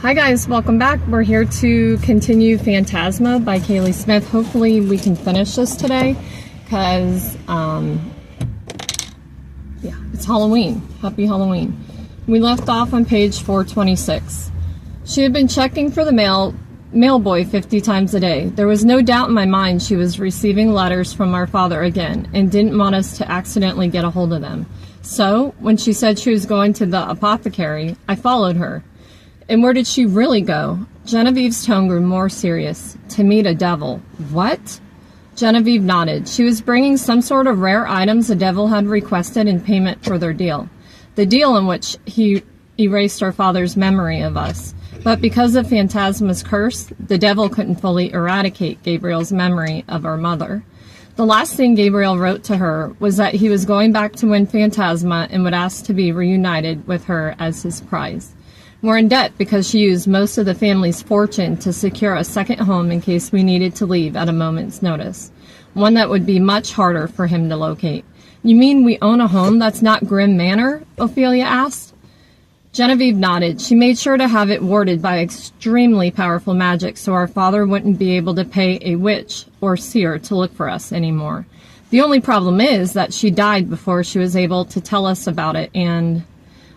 Hi guys, welcome back. We're here to continue Phantasma by Kaylie Smith. Hopefully we can finish this today because, yeah, it's Halloween. Happy Halloween. We left off on page 426. She had been checking for the mail boy 50 times a day. There was no doubt in my mind she was receiving letters from our father again and didn't want us to accidentally get a hold of them. So, when she said she was going to the apothecary, I followed her. And where did she really go? Genevieve's tone grew more serious. To meet a devil. What? Genevieve nodded. She was bringing some sort of rare items the devil had requested in payment for their deal. The deal in which he erased our father's memory of us. But because of Phantasma's curse, the devil couldn't fully eradicate Gabriel's memory of our mother. The last thing Gabriel wrote to her was that he was going back to win Phantasma and would ask to be reunited with her as his prize. We're in debt because she used most of the family's fortune to secure a second home in case we needed to leave at a moment's notice. One that would be much harder for him to locate. You mean we own a home that's not Grim Manor? Ophelia asked. Genevieve nodded. She made sure to have it warded by extremely powerful magic so our father wouldn't be able to pay a witch or seer to look for us anymore. The only problem is that she died before she was able to tell us about it, and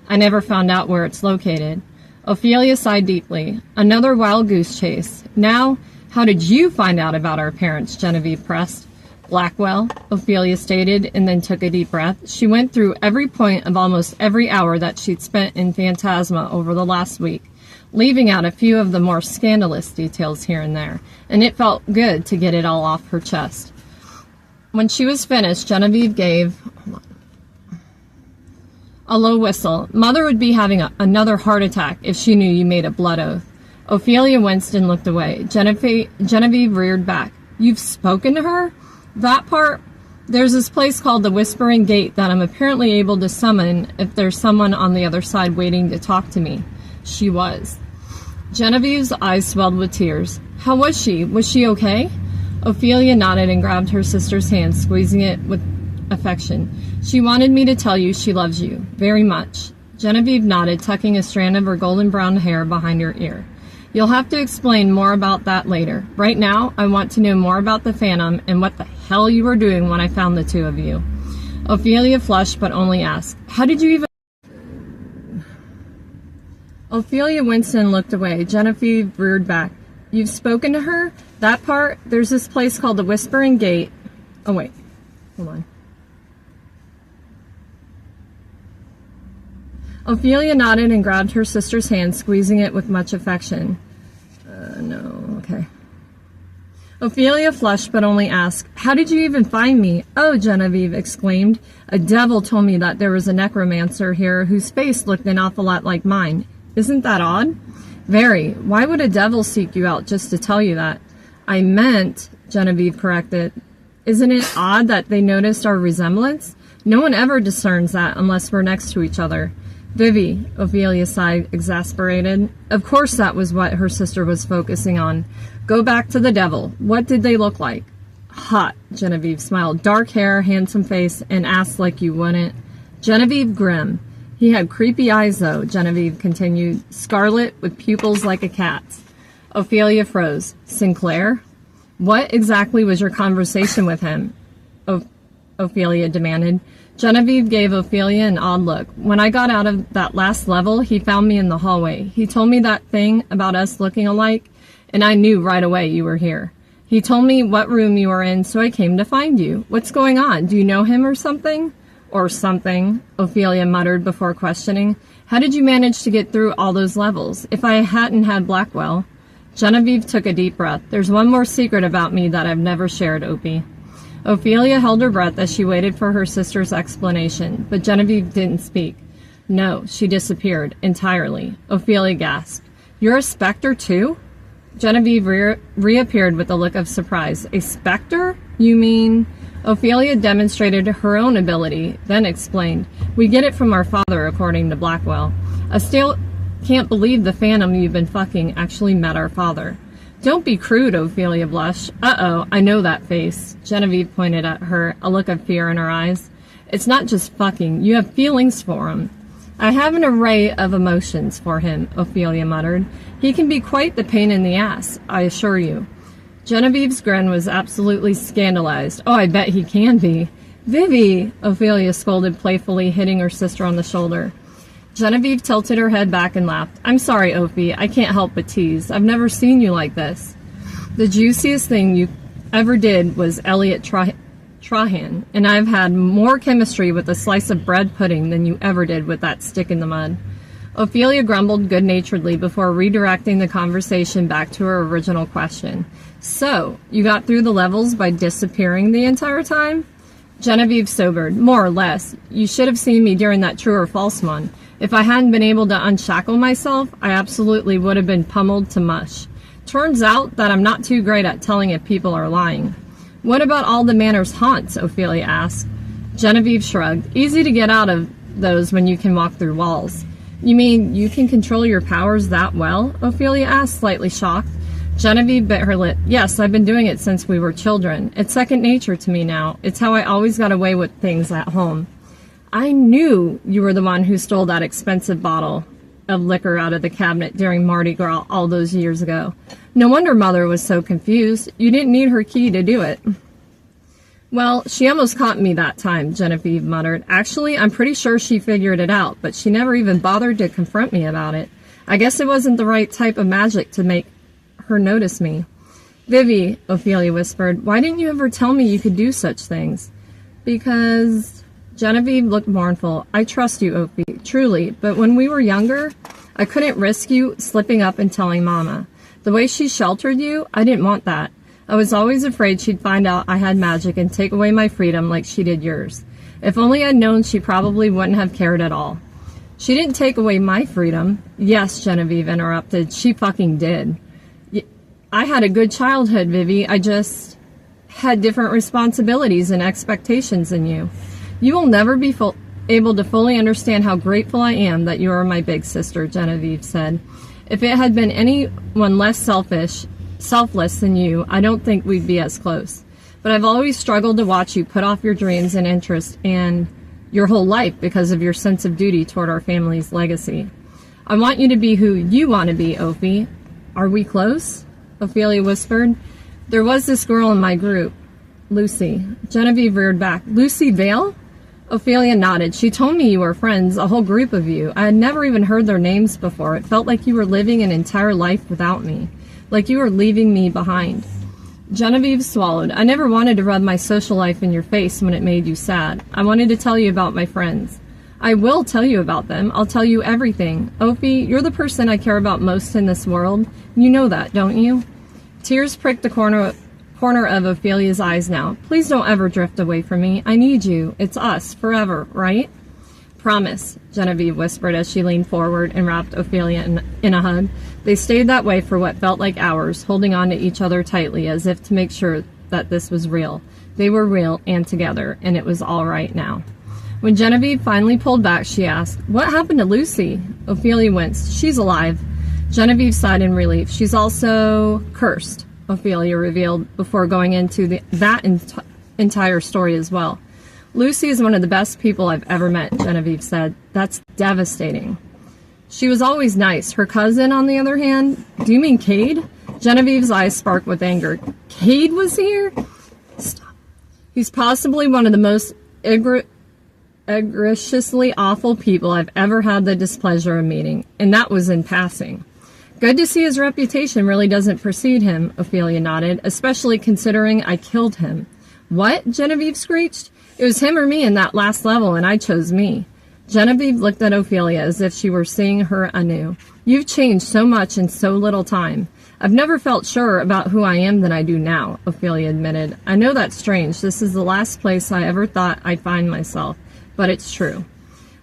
I never found out where it's located. Ophelia sighed deeply. Another wild goose chase. Now, how did you find out about our parents? Genevieve pressed. Blackwell, Ophelia stated, and then took a deep breath. She went through every point of almost every hour that she'd spent in Phantasma over the last week, leaving out a few of the more scandalous details here and there, and it felt good to get it all off her chest. When she was finished, Genevieve gave a low whistle. Mother would be having another heart attack if she knew you made a blood oath. Ophelia winced and looked away. Genevieve reared back. You've spoken to her? That part? There's this place called the Whispering Gate that I'm apparently able to summon if there's someone on the other side waiting to talk to me. She was. Genevieve's eyes swelled with tears. How was she? Was she okay? Ophelia nodded and grabbed her sister's hand, squeezing it with affection. She wanted me to tell you she loves you very much. Genevieve nodded, tucking a strand of her golden brown hair behind her ear. You'll have to explain more about that later. Right now, I want to know more about the Phantom and what the hell you were doing when I found the two of you. Ophelia flushed, but only asked, how did you even... Ophelia winced and looked away. Genevieve reared back. You've spoken to her? That part? There's this place called the Whispering Gate. Oh, wait. Hold on. Ophelia nodded and grabbed her sister's hand, squeezing it with much affection. Okay. Ophelia flushed, but only asked, how did you even find me? Oh, Genevieve exclaimed. A devil told me that there was a necromancer here whose face looked an awful lot like mine. Isn't that odd? Very. Why would a devil seek you out just to tell you that? I meant, Genevieve corrected, isn't it odd that they noticed our resemblance? No one ever discerns that unless we're next to each other. Vivi, Ophelia sighed, exasperated. Of course that was what her sister was focusing on. Go back to the devil. What did they look like? Hot, Genevieve smiled. Dark hair, handsome face, and ass like you wouldn't. Genevieve grim. He had creepy eyes, though, Genevieve continued. Scarlet, with pupils like a cat's. Ophelia froze. Sinclair? What exactly was your conversation with him? Ophelia demanded. Genevieve gave Ophelia an odd look. When I got out of that last level, he found me in the hallway. He told me that thing about us looking alike, and I knew right away you were here. He told me what room you were in, so I came to find you. What's going on? Do you know him or something? Or something, Ophelia muttered before questioning. How did you manage to get through all those levels? If I hadn't had Blackwell. Genevieve took a deep breath. There's one more secret about me that I've never shared, Opie. Ophelia held her breath as she waited for her sister's explanation, but Genevieve didn't speak. No, she disappeared entirely. Ophelia gasped. You're a specter, too? Genevieve reappeared with a look of surprise. A specter? You mean... Ophelia demonstrated her own ability, then explained. We get it from our father, according to Blackwell. I still can't believe the Phantom you've been fucking actually met our father. Don't be crude, Ophelia blushed. Uh-oh, I know that face. Genevieve pointed at her, a look of fear in her eyes. It's not just fucking. You have feelings for him. I have an array of emotions for him, Ophelia muttered. He can be quite the pain in the ass, I assure you. Genevieve's grin was absolutely scandalized. Oh, I bet he can be. Vivi, Ophelia scolded playfully, hitting her sister on the shoulder. Genevieve tilted her head back and laughed. I'm sorry, Ophi, I can't help but tease. I've never seen you like this. The juiciest thing you ever did was Elliot Trahan, and I've had more chemistry with a slice of bread pudding than you ever did with that stick in the mud. Ophelia grumbled good-naturedly before redirecting the conversation back to her original question. So, you got through the levels by disappearing the entire time? Genevieve sobered. More or less. You should have seen me during that true or false one. If I hadn't been able to unshackle myself, I absolutely would have been pummeled to mush. Turns out that I'm not too great at telling if people are lying. What about all the manor's haunts? Ophelia asked. Genevieve shrugged. Easy to get out of those when you can walk through walls. You mean you can control your powers that well? Ophelia asked, slightly shocked. Genevieve bit her lip. Yes, I've been doing it since we were children. It's second nature to me now. It's how I always got away with things at home. I knew you were the one who stole that expensive bottle of liquor out of the cabinet during Mardi Gras all those years ago. No wonder Mother was so confused. You didn't need her key to do it. Well, she almost caught me that time, Genevieve muttered. Actually, I'm pretty sure she figured it out, but she never even bothered to confront me about it. I guess it wasn't the right type of magic to make her notice me. Vivi, Ophelia whispered, why didn't you ever tell me you could do such things? Because... Genevieve looked mournful. I trust you, Ophi, truly, but when we were younger, I couldn't risk you slipping up and telling Mama. The way she sheltered you, I didn't want that. I was always afraid she'd find out I had magic and take away my freedom like she did yours. If only I'd known, she probably wouldn't have cared at all. She didn't take away my freedom. Yes, Genevieve interrupted. She fucking did. I had a good childhood, Vivi. I just had different responsibilities and expectations than you. You will never be able to fully understand how grateful I am that you are my big sister, Genevieve said. If it had been anyone less selfless than you, I don't think we'd be as close. But I've always struggled to watch you put off your dreams and interests and your whole life because of your sense of duty toward our family's legacy. I want you to be who you want to be, Ophi. Are we close? Ophelia whispered. There was this girl in my group, Lucy. Genevieve reared back. Lucy Vale? Ophelia nodded. She told me you were friends, a whole group of you. I had never even heard their names before. It felt like you were living an entire life without me, like you were leaving me behind. Genevieve swallowed. I never wanted to rub my social life in your face when it made you sad. I wanted to tell you about my friends. I will tell you about them. I'll tell you everything. Ophi, you're the person I care about most in this world. You know that, don't you? Tears pricked the corner of Ophelia's eyes now. Please don't ever drift away from me. I need you. It's us, forever, right? Promise, Genevieve whispered as she leaned forward and wrapped Ophelia in a hug. They stayed that way for what felt like hours, holding on to each other tightly as if to make sure that this was real. They were real and together, and it was all right now. When Genevieve finally pulled back, she asked, What happened to Lucy? Ophelia winced. She's alive. Genevieve sighed in relief. She's also cursed, Ophelia revealed before going into that entire story as well. Lucy is one of the best people I've ever met, Genevieve said. That's devastating. She was always nice. Her cousin, on the other hand, do you mean Cade? Genevieve's eyes sparked with anger. Cade was here? Stop. He's possibly one of the most egregiously awful people I've ever had the displeasure of meeting, and that was in passing. Good to see his reputation really doesn't precede him, Ophelia nodded, especially considering I killed him. What? Genevieve screeched. It was him or me in that last level, and I chose me. Genevieve looked at Ophelia as if she were seeing her anew. You've changed so much in so little time. I've never felt surer about who I am than I do now, Ophelia admitted. I know that's strange. This is the last place I ever thought I'd find myself, but it's true.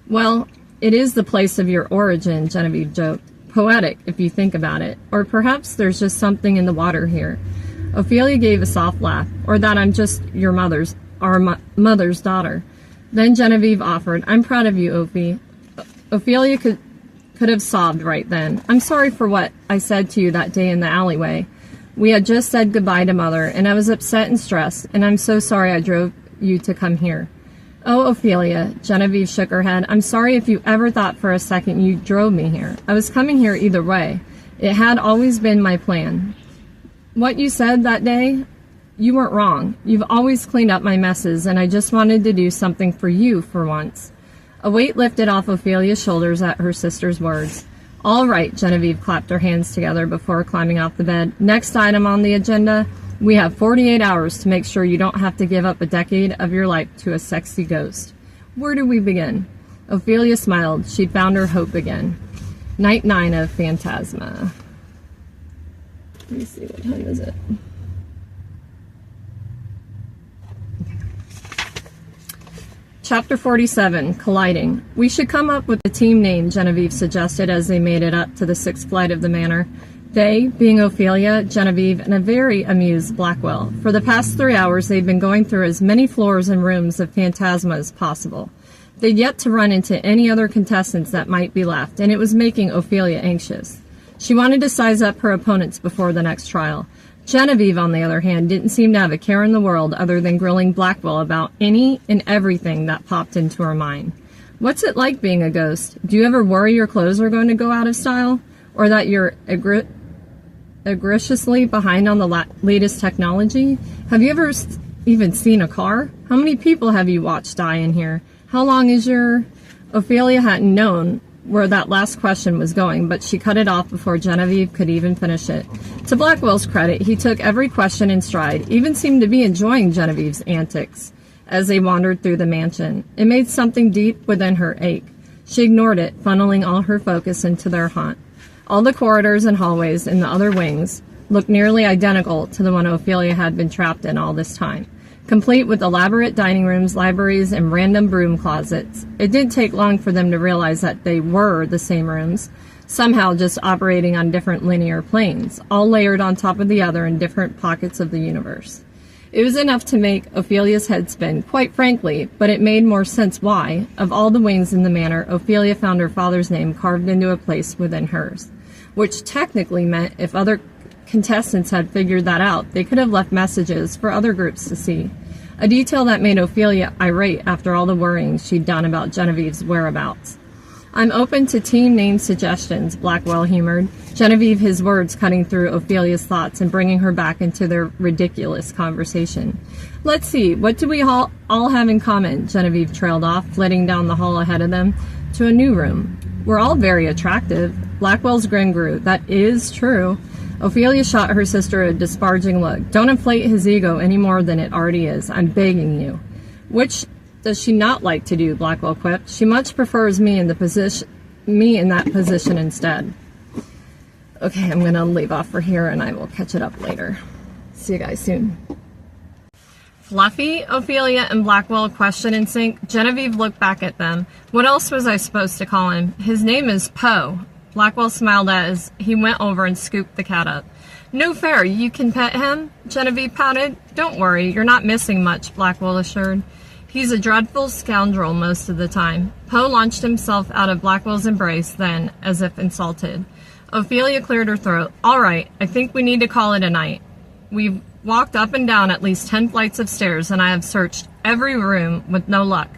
Well, it is the place of your origin, Genevieve joked. Poetic, if you think about it. Or perhaps there's just something in the water here. Ophelia gave a soft laugh. Or that I'm just our mother's daughter. Then Genevieve offered, I'm proud of you, Ophi. Ophelia could have sobbed right then. I'm sorry for what I said to you that day in the alleyway. We had just said goodbye to Mother, and I was upset and stressed, and I'm so sorry I drove you to come here. Oh, Ophelia, Genevieve shook her head. I'm sorry if you ever thought for a second you drove me here. I was coming here either way. It had always been my plan. What you said that day, you weren't wrong. You've always cleaned up my messes, and I just wanted to do something for you for once. A weight lifted off Ophelia's shoulders at her sister's words. All right, Genevieve clapped her hands together before climbing off the bed. Next item on the agenda, we have 48 hours to make sure you don't have to give up a decade of your life to a sexy ghost. Where do we begin? Ophelia smiled. She'd found her hope again. Night 9 of Phantasma. Let me see, what time is it? Chapter 47, Colliding. We should come up with a team name, Genevieve suggested as they made it up to the 6th flight of the manor. They, being Ophelia, Genevieve, and a very amused Blackwell. For the past 3 hours, they'd been going through as many floors and rooms of Phantasma as possible. They'd yet to run into any other contestants that might be left, and it was making Ophelia anxious. She wanted to size up her opponents before the next trial. Genevieve, on the other hand, didn't seem to have a care in the world other than grilling Blackwell about any and everything that popped into her mind. What's it like being a ghost? Do you ever worry your clothes are going to go out of style? Or that you're egregiously behind on the latest technology? Have you ever even seen a car? How many people have you watched die in here? How long is your... Ophelia hadn't known where that last question was going, but she cut it off before Genevieve could even finish it. To Blackwell's credit, he took every question in stride, even seemed to be enjoying Genevieve's antics as they wandered through the mansion. It made something deep within her ache. She ignored it, funneling all her focus into their haunt. All the corridors and hallways in the other wings looked nearly identical to the one Ophelia had been trapped in all this time, complete with elaborate dining rooms, libraries, and random broom closets. It didn't take long for them to realize that they were the same rooms, somehow just operating on different linear planes, all layered on top of the other in different pockets of the universe. It was enough to make Ophelia's head spin, quite frankly, but it made more sense why, of all the wings in the manor, Ophelia found her father's name carved into a place within hers, which technically meant if other contestants had figured that out, they could have left messages for other groups to see. A detail that made Ophelia irate after all the worrying she'd done about Genevieve's whereabouts. I'm open to team name suggestions, Blackwell humored, Genevieve, his words cutting through Ophelia's thoughts and bringing her back into their ridiculous conversation. Let's see, what do we all have in common? Genevieve trailed off, flitting down the hall ahead of them to a new room. We're all very attractive. Blackwell's grin grew. That is true. Ophelia shot her sister a disparaging look. Don't inflate his ego any more than it already is. I'm begging you. Which does she not like to do? Blackwell quipped. She much prefers me in that position instead. Okay, I'm gonna leave off for here and I will catch it up later. See you guys soon. Fluffy, Ophelia, and Blackwell question in sync. Genevieve looked back at them. What else was I supposed to call him? His name is Poe. Blackwell smiled as he went over and scooped the cat up. No fair, you can pet him? Genevieve pouted. Don't worry, you're not missing much, Blackwell assured. He's a dreadful scoundrel most of the time. Poe launched himself out of Blackwell's embrace then, as if insulted. Ophelia cleared her throat. All right, I think we need to call it a night. We've walked up and down at least 10 flights of stairs, and I have searched every room with no luck.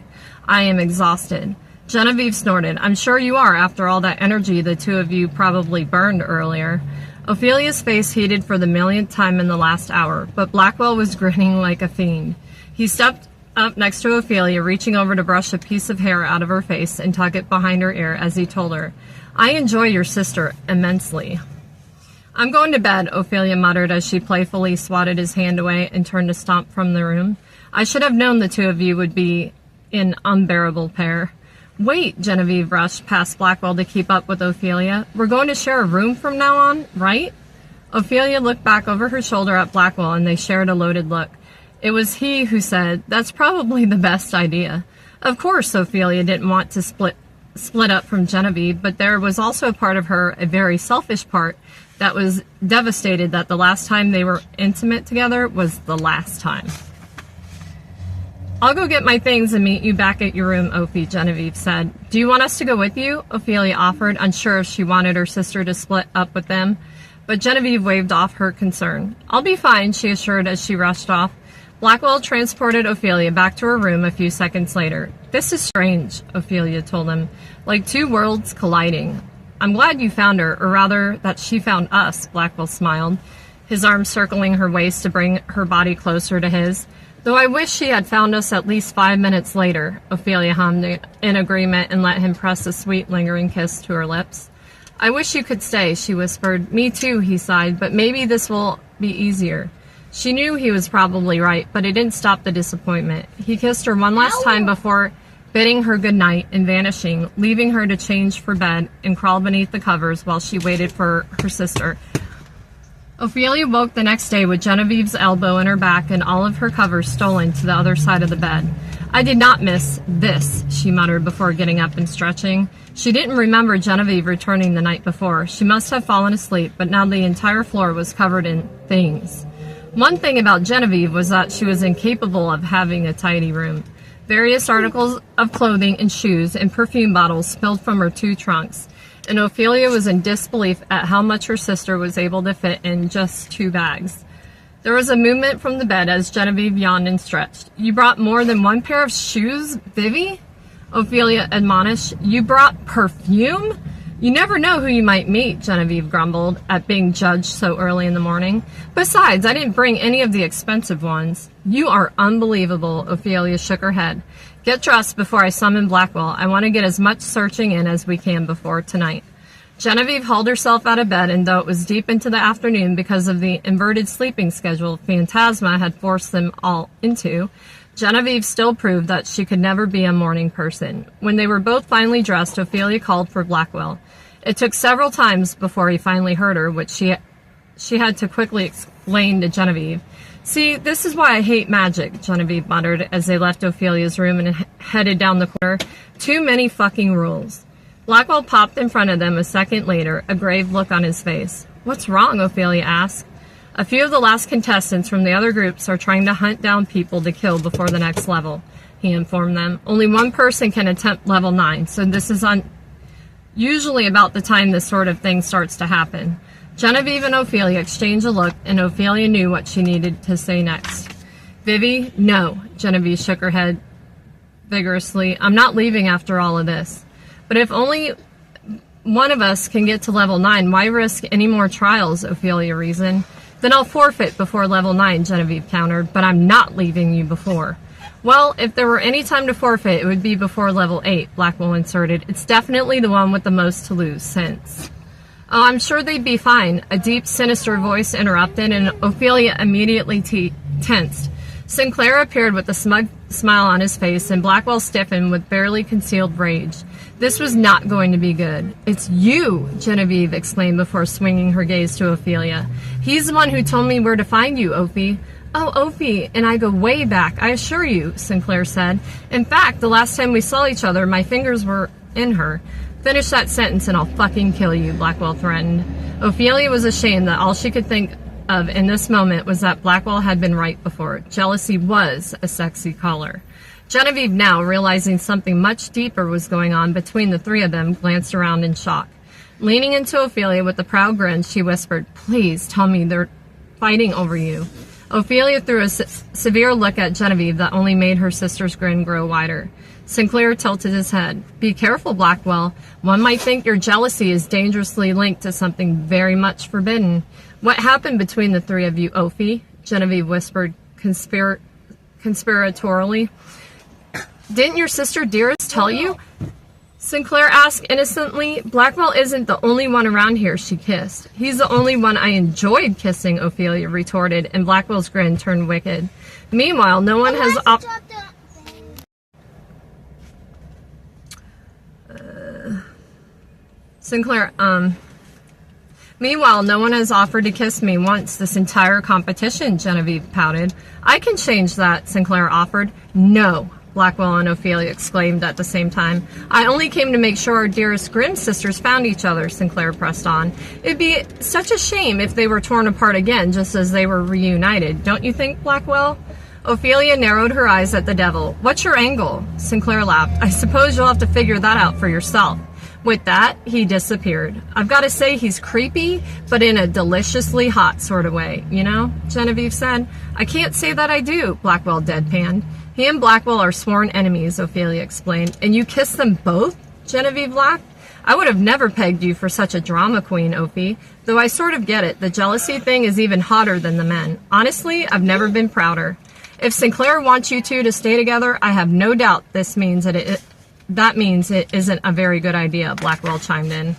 I am exhausted. Genevieve snorted. I'm sure you are, after all that energy the two of you probably burned earlier. Ophelia's face heated for the millionth time in the last hour, but Blackwell was grinning like a fiend. He stepped up next to Ophelia, reaching over to brush a piece of hair out of her face and tuck it behind her ear as he told her, I enjoy your sister immensely. I'm going to bed, Ophelia muttered as she playfully swatted his hand away and turned to stomp from the room. I should have known the two of you would be an unbearable pair. Wait, Genevieve rushed past Blackwell to keep up with Ophelia. We're going to share a room from now on, right? Ophelia looked back over her shoulder at Blackwell and they shared a loaded look. It was he who said, that's probably the best idea. Of course, Ophelia didn't want to split up from Genevieve, but there was also a part of her, a very selfish part, that was devastated that the last time they were intimate together was the last time. I'll go get my things and meet you back at your room, Ophi, Genevieve said. Do you want us to go with you? Ophelia offered, unsure if she wanted her sister to split up with them. But Genevieve waved off her concern. I'll be fine, she assured as she rushed off. Blackwell transported Ophelia back to her room a few seconds later. This is strange, Ophelia told him, like two worlds colliding. I'm glad you found her, or rather, that she found us, Blackwell smiled, his arm circling her waist to bring her body closer to his. Though I wish she had found us at least 5 minutes later, Ophelia hummed in agreement and let him press a sweet, lingering kiss to her lips. I wish you could stay, she whispered. Me too, he sighed, but maybe this will be easier. She knew he was probably right, but it didn't stop the disappointment. He kissed her one last time before bidding her good night and vanishing, leaving her to change for bed and crawl beneath the covers while she waited for her sister. Ophelia woke the next day with Genevieve's elbow in her back and all of her covers stolen to the other side of the bed. I did not miss this, she muttered before getting up and stretching. She didn't remember Genevieve returning the night before. She must have fallen asleep, but now the entire floor was covered in things. One thing about Genevieve was that she was incapable of having a tidy room. Various articles of clothing and shoes and perfume bottles spilled from her 2 trunks, and Ophelia was in disbelief at how much her sister was able to fit in just 2 bags. There was a movement from the bed as Genevieve yawned and stretched. You brought more than 1 pair of shoes, Vivi? Ophelia admonished. You brought perfume? You never know who you might meet, Genevieve grumbled at being judged so early in the morning. Besides, I didn't bring any of the expensive ones. You are unbelievable, Ophelia shook her head. Get dressed before I summon Blackwell. I want to get as much searching in as we can before tonight. Genevieve hauled herself out of bed, and though it was deep into the afternoon because of the inverted sleeping schedule Phantasma had forced them all into, Genevieve still proved that she could never be a morning person. When they were both finally dressed, Ophelia called for Blackwell. It took several times before he finally heard her, which she had to quickly explain to Genevieve. See, this is why I hate magic, Genevieve muttered as they left Ophelia's room and headed down the corridor. Too many fucking rules. Blackwell popped in front of them a second later, a grave look on his face. What's wrong? Ophelia asked. A few of the last contestants from the other groups are trying to hunt down people to kill before the next level, he informed them. Only 1 person can attempt level 9, so this is usually about the time this sort of thing starts to happen. Genevieve and Ophelia exchanged a look, and Ophelia knew what she needed to say next. Vivi, no, Genevieve shook her head vigorously. I'm not leaving after all of this. But if only one of us can get to level 9, why risk any more trials, Ophelia reasoned. Then I'll forfeit before level 9, Genevieve countered, but I'm not leaving you before. Well, if there were any time to forfeit, it would be before level 8, Blackwell inserted. It's definitely the one with the most to lose, since... Oh, I'm sure they'd be fine, a deep, sinister voice interrupted, and Ophelia immediately tensed. Sinclair appeared with a smug smile on his face, and Blackwell stiffened with barely concealed rage. This was not going to be good. It's you, Genevieve exclaimed before swinging her gaze to Ophelia. He's the one who told me where to find you, Ophi. Oh, Ophi, and I go way back, I assure you, Sinclair said. In fact, the last time we saw each other, my fingers were in her. Finish that sentence and I'll fucking kill you, Blackwell threatened. Ophelia was ashamed that all she could think of in this moment was that Blackwell had been right before. Jealousy was a sexy color. Genevieve, now realizing something much deeper was going on between the 3 of them, glanced around in shock. Leaning into Ophelia with a proud grin, she whispered, Please tell me they're fighting over you. Ophelia threw a severe look at Genevieve that only made her sister's grin grow wider. Sinclair tilted his head. Be careful, Blackwell. One might think your jealousy is dangerously linked to something very much forbidden. What happened between the 3 of you, Ophi? Genevieve whispered conspiratorially. Didn't your sister Dearest tell you? Sinclair asked innocently. Blackwell isn't the only one around here she kissed. He's the only one I enjoyed kissing, Ophelia retorted, and Blackwell's grin turned wicked. Meanwhile, no one has Meanwhile, no one has offered to kiss me once this entire competition, Genevieve pouted. I can change that, Sinclair offered. No, Blackwell and Ophelia exclaimed at the same time. I only came to make sure our dearest Grimm sisters found each other, Sinclair pressed on. It'd be such a shame if they were torn apart again, just as they were reunited. Don't you think, Blackwell? Ophelia narrowed her eyes at the devil. What's your angle? Sinclair laughed. I suppose you'll have to figure that out for yourself. With that, he disappeared. I've got to say he's creepy, but in a deliciously hot sort of way, you know, Genevieve said. I can't say that I do, Blackwell deadpanned. He and Blackwell are sworn enemies, Ophelia explained. And you kissed them both? Genevieve laughed. I would have never pegged you for such a drama queen, Ophi. Though I sort of get it. The jealousy thing is even hotter than the men. Honestly, I've never been prouder. If Sinclair wants you two to stay together, I have no doubt that means it isn't a very good idea, Blackwell chimed in.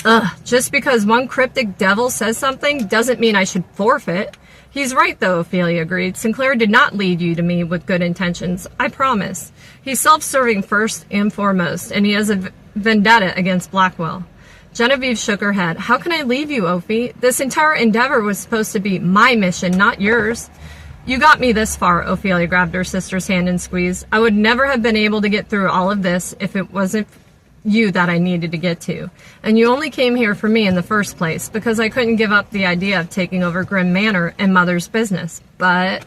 Ugh, just because one cryptic devil says something doesn't mean I should forfeit. He's right, though, Ophelia agreed. Sinclair did not lead you to me with good intentions, I promise. He's self-serving first and foremost, and he has a vendetta against Blackwell. Genevieve shook her head. How can I leave you, Ophi? This entire endeavor was supposed to be my mission, not yours. You got me this far, Ophelia grabbed her sister's hand and squeezed. I would never have been able to get through all of this if it wasn't you that I needed to get to. And you only came here for me in the first place, because I couldn't give up the idea of taking over Grimm Manor and Mother's business. But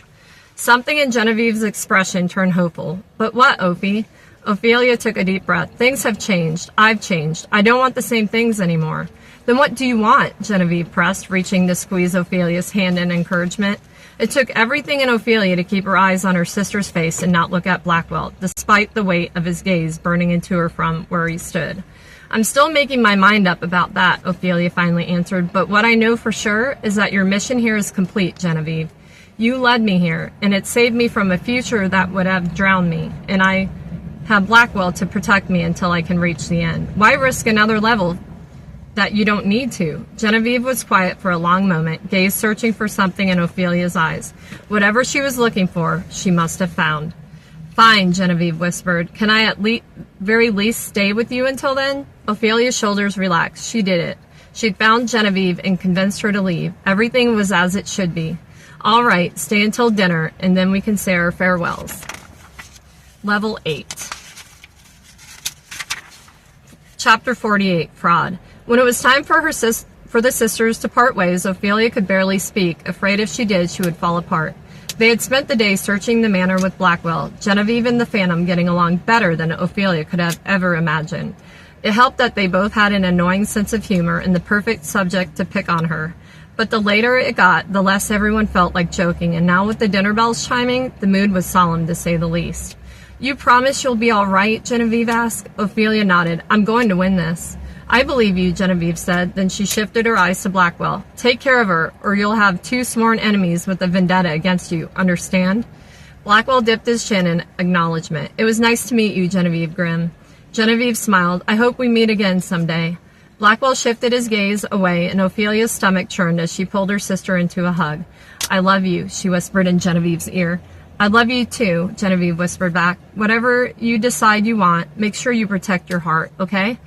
something in Genevieve's expression turned hopeful. But what, Ophi? Ophelia took a deep breath. Things have changed. I've changed. I don't want the same things anymore. Then what do you want? Genevieve pressed, reaching to squeeze Ophelia's hand in encouragement. It took everything in Ophelia to keep her eyes on her sister's face and not look at Blackwell, despite the weight of his gaze burning into her from where he stood. I'm still making my mind up about that, Ophelia finally answered, but what I know for sure is that your mission here is complete, Genevieve. You led me here, and it saved me from a future that would have drowned me, and I have Blackwell to protect me until I can reach the end. Why risk another level that you don't need to? Genevieve was quiet for a long moment, gaze searching for something in Ophelia's eyes. Whatever she was looking for, she must have found. Fine, Genevieve whispered. Can I at very least stay with you until then? Ophelia's shoulders relaxed. She did it. She'd found Genevieve and convinced her to leave. Everything was as it should be. All right, stay until dinner, and then we can say our farewells. Level 8. Chapter 48, Fraud. When it was time for the sisters to part ways, Ophelia could barely speak, afraid if she did, she would fall apart. They had spent the day searching the manor with Blackwell, Genevieve and the Phantom getting along better than Ophelia could have ever imagined. It helped that they both had an annoying sense of humor and the perfect subject to pick on her. But the later it got, the less everyone felt like joking, and now with the dinner bells chiming, the mood was solemn to say the least. You promise you'll be all right? Genevieve asked. Ophelia nodded. I'm going to win this. I believe you, Genevieve said. Then she shifted her eyes to Blackwell. Take care of her, or you'll have two sworn enemies with a vendetta against you. Understand? Blackwell dipped his chin in acknowledgement. It was nice to meet you, Genevieve Grimm. Genevieve smiled. I hope we meet again someday. Blackwell shifted his gaze away, and Ophelia's stomach churned as she pulled her sister into a hug. I love you, she whispered in Genevieve's ear. I love you too, Genevieve whispered back. Whatever you decide you want, make sure you protect your heart, okay?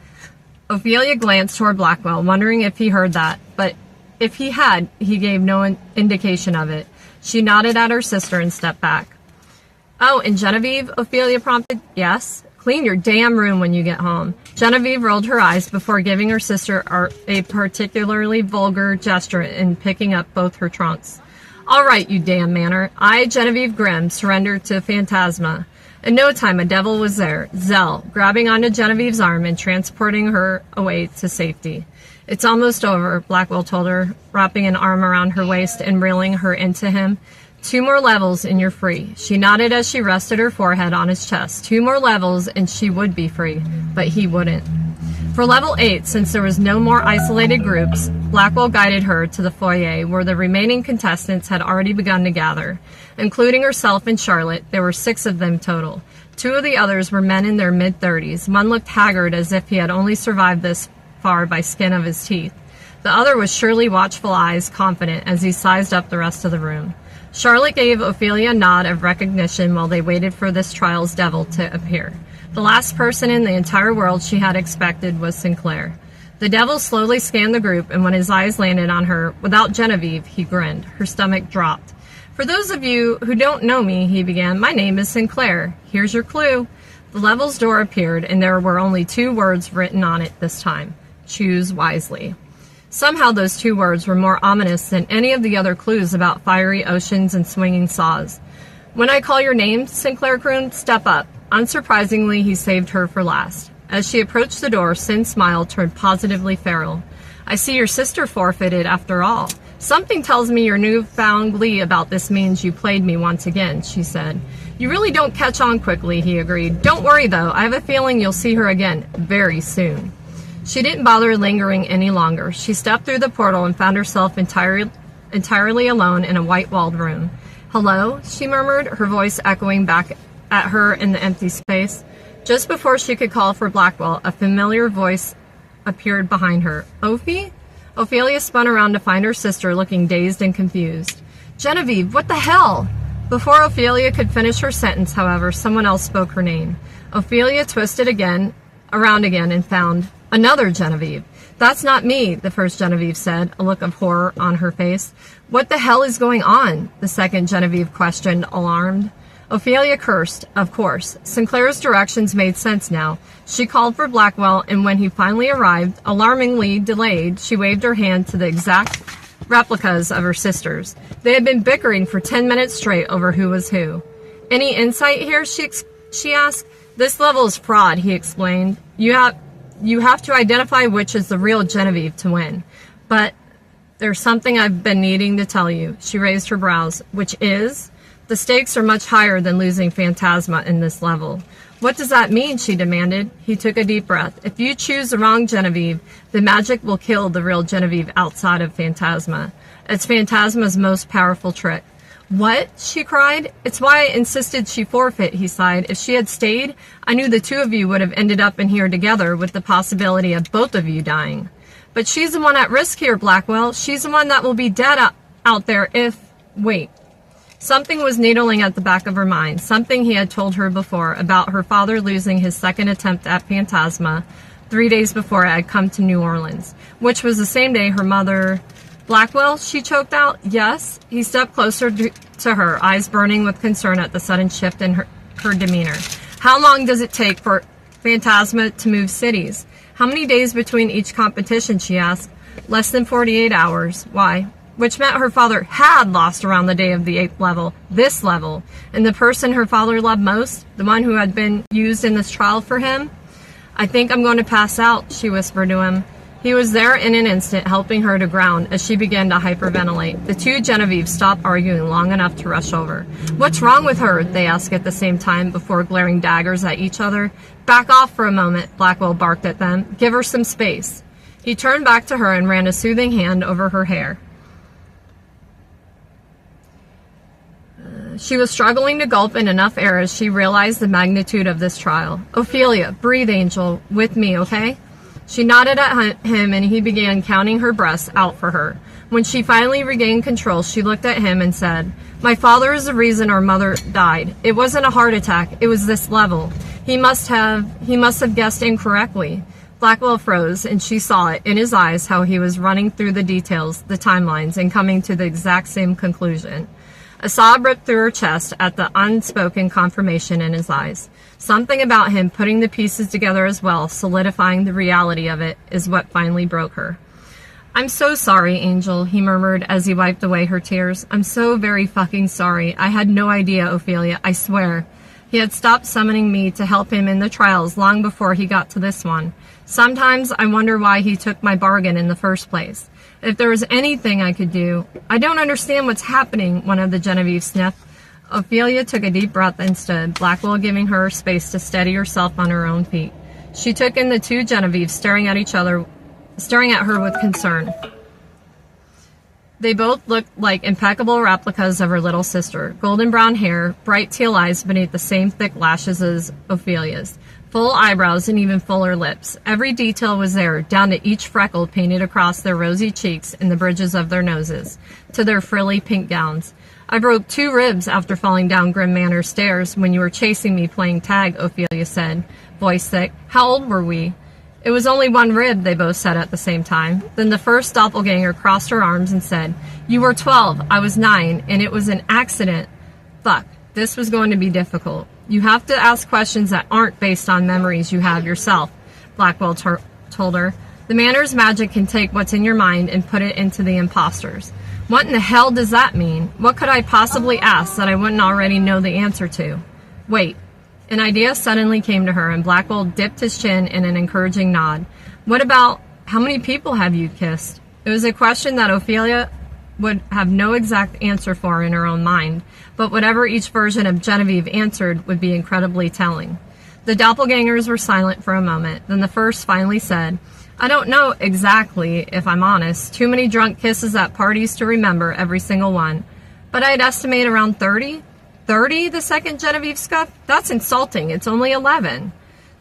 Ophelia glanced toward Blackwell, wondering if he heard that, but if he had, he gave no indication of it. She nodded at her sister and stepped back. Oh, and Genevieve, Ophelia prompted. Yes? Clean your damn room when you get home. Genevieve rolled her eyes before giving her sister a particularly vulgar gesture and picking up both her trunks. All right, you damn manor. I, Genevieve Grimm, surrendered to Phantasma. In no time, a devil was there, Zell, grabbing onto Genevieve's arm and transporting her away to safety. It's almost over, Blackwell told her, wrapping an arm around her waist and reeling her into him. 2 more levels and you're free. She nodded as she rested her forehead on his chest. 2 more levels and she would be free, but he wouldn't. For level 8, since there was no more isolated groups, Blackwell guided her to the foyer where the remaining contestants had already begun to gather. Including herself and Charlotte, there were 6 of them total. 2 of the others were men in their mid-30s. One looked haggard as if he had only survived this far by skin of his teeth. The other was surely watchful eyes, confident, as he sized up the rest of the room. Charlotte gave Ophelia a nod of recognition while they waited for this trial's devil to appear. The last person in the entire world she had expected was Sinclair. The devil slowly scanned the group, and when his eyes landed on her, without Genevieve, he grinned. Her stomach dropped. For those of you who don't know me, he began, my name is Sinclair. Here's your clue. The level's door appeared, and there were only 2 words written on it this time. Choose wisely. Somehow those 2 words were more ominous than any of the other clues about fiery oceans and swinging saws. When I call your name, Sinclair crooned, step up. Unsurprisingly, he saved her for last. As she approached the door, Sin's smile turned positively feral. I see your sister forfeited after all. Something tells me your newfound glee about this means you played me once again, she said. You really don't catch on quickly, he agreed. Don't worry, though. I have a feeling you'll see her again very soon. She didn't bother lingering any longer. She stepped through the portal and found herself entirely alone in a white-walled room. Hello, she murmured, her voice echoing back at her in the empty space. Just before she could call for Blackwell, a familiar voice appeared behind her. Ophi? Ophelia spun around to find her sister looking dazed and confused. Genevieve, what the hell? Before Ophelia could finish her sentence, however, someone else spoke her name. Ophelia twisted around again and found another Genevieve. That's not me, the first Genevieve said, a look of horror on her face. What the hell is going on? The second Genevieve questioned, alarmed. Ophelia cursed, of course. Sinclair's directions made sense now. She called for Blackwell, and when he finally arrived, alarmingly delayed, she waved her hand to the exact replicas of her sisters. They had been bickering for 10 minutes straight over who was who. Any insight here? She asked. This level is fraud, he explained. You have to identify which is the real Genevieve to win. But there's something I've been needing to tell you. She raised her brows. Which is? The stakes are much higher than losing Phantasma in this level. What does that mean? She demanded. He took a deep breath. If you choose the wrong Genevieve, the magic will kill the real Genevieve outside of Phantasma. It's Phantasma's most powerful trick. What? She cried. It's why I insisted she forfeit, he sighed. If she had stayed, I knew the two of you would have ended up in here together with the possibility of both of you dying. But she's the one at risk here, Blackwell. She's the one that will be dead out there if... Wait. Something was needling at the back of her mind, something he had told her before about her father losing his second attempt at Phantasma 3 days before it had come to New Orleans, which was the same day her mother... Blackwell, she choked out. Yes? He stepped closer to her, eyes burning with concern at the sudden shift in her demeanor. How long does it take for Phantasma to move cities? How many days between each competition, she asked. Less than 48 hours. Why? Which meant her father had lost around the day of the 8th level, this level, and the person her father loved most, the one who had been used in this trial for him. I think I'm going to pass out, she whispered to him. He was there in an instant, helping her to ground as she began to hyperventilate. The two Genevieves stopped arguing long enough to rush over. What's wrong with her? They asked at the same time before glaring daggers at each other. Back off for a moment, Blackwell barked at them. Give her some space. He turned back to her and ran a soothing hand over her hair. She was struggling to gulp in enough air as she realized the magnitude of this trial. Ophelia, breathe, Angel, with me, okay? She nodded at him and he began counting her breaths out for her. When she finally regained control, she looked at him and said, My father is the reason our mother died. It wasn't a heart attack. It was this level. He must have guessed incorrectly. Blackwell froze, and she saw it in his eyes how he was running through the details, the timelines, and coming to the exact same conclusion. A sob ripped through her chest at the unspoken confirmation in his eyes. Something about him putting the pieces together as well, solidifying the reality of it, is what finally broke her. I'm so sorry, Angel, he murmured as he wiped away her tears. I'm so very fucking sorry. I had no idea, Ophelia, I swear. He had stopped summoning me to help him in the trials long before he got to this one. Sometimes I wonder why he took my bargain in the first place. If there was anything I could do... I don't understand what's happening, one of the Genevieve sniffed. Ophelia took a deep breath and stood, Blackwell giving her space to steady herself on her own feet. She took in the two Genevieves staring at her with concern. They both looked like impeccable replicas of her little sister. Golden brown hair, bright teal eyes beneath the same thick lashes as Ophelia's. Full eyebrows and even fuller lips. Every detail was there, down to each freckle painted across their rosy cheeks and the bridges of their noses, to their frilly pink gowns. I broke 2 ribs after falling down Grim Manor stairs when you were chasing me playing tag, Ophelia said, voice thick. How old were we? It was only 1 rib, they both said at the same time. Then the first doppelganger crossed her arms and said, You were 12, I was 9, and it was an accident. Fuck, this was going to be difficult. You have to ask questions that aren't based on memories you have yourself, Blackwell told her. The Manor's magic can take what's in your mind and put it into the imposters. What in the hell does that mean? What could I possibly ask that I wouldn't already know the answer to? Wait. An idea suddenly came to her, and Blackwell dipped his chin in an encouraging nod. What about, how many people have you kissed? It was a question that Ophelia would have no exact answer for in her own mind, but whatever each version of Genevieve answered would be incredibly telling. The doppelgangers were silent for a moment. Then the first finally said, I don't know exactly, if I'm honest. Too many drunk kisses at parties to remember every single one. But I'd estimate around 30. 30, the second Genevieve scoffed. That's insulting. It's only 11.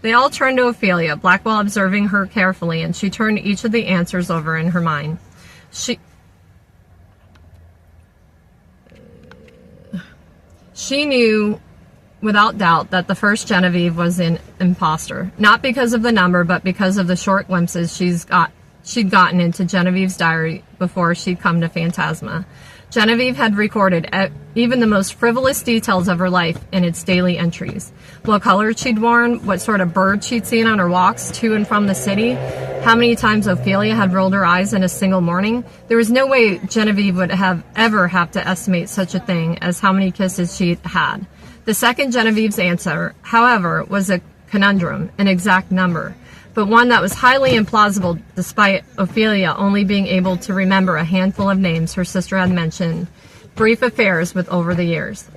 They all turned to Ophelia, Blackwell observing her carefully, and she turned each of the answers over in her mind. She knew without doubt that the first Genevieve was an imposter, not because of the number, but because of the short glimpses she'd gotten into Genevieve's diary before she'd come to Phantasma. Genevieve had recorded even the most frivolous details of her life in its daily entries. What color she'd worn, what sort of bird she'd seen on her walks to and from the city, how many times Ophelia had rolled her eyes in a single morning. There was no way Genevieve would ever have to estimate such a thing as how many kisses she'd had. The second Genevieve's answer, however, was a conundrum, an exact number, but one that was highly implausible despite Ophelia only being able to remember a handful of names her sister had mentioned brief affairs with over the years.